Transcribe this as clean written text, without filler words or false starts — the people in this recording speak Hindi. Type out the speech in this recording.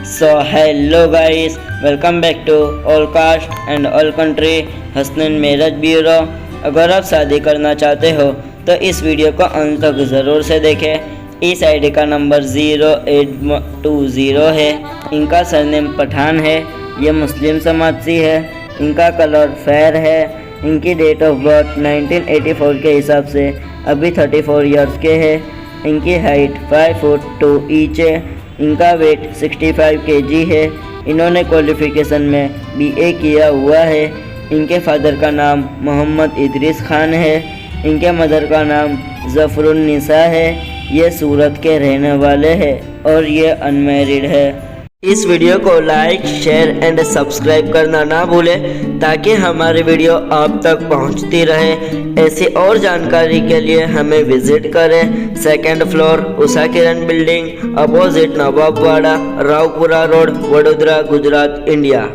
So hello guys, welcome back to All Caste and All Country Hasnain marriage bureau. अगर आप शादी करना चाहते हो तो इस वीडियो को अंत तक ज़रूर से देखें। इस आईडी का नंबर 0820 है। इनका सरनेम पठान है। ये मुस्लिम समाज से है। इनका कलर फेयर है। इनकी डेट ऑफ बर्थ 1984 के हिसाब से अभी 34 इयर्स के है। इनकी हाइट 5 फुट 2 इंच है। इनका वेट 65 kg है। इन्होंने क्वालिफिकेशन में BA किया हुआ है। इनके फादर का नाम मोहम्मद इदरीस खान है। इनके मदर का नाम ज़फ़रुन्निसा है। ये सूरत के रहने वाले हैं और ये अनमैरिड है। इस वीडियो को लाइक शेयर एंड सब्सक्राइब करना ना भूलें ताकि हमारी वीडियो आप तक पहुंचती रहे। ऐसी और जानकारी के लिए हमें विजिट करें। 2nd floor Usha Kiran building, opposite Nawabwada, Raopura road, Vadodara, Gujarat, India.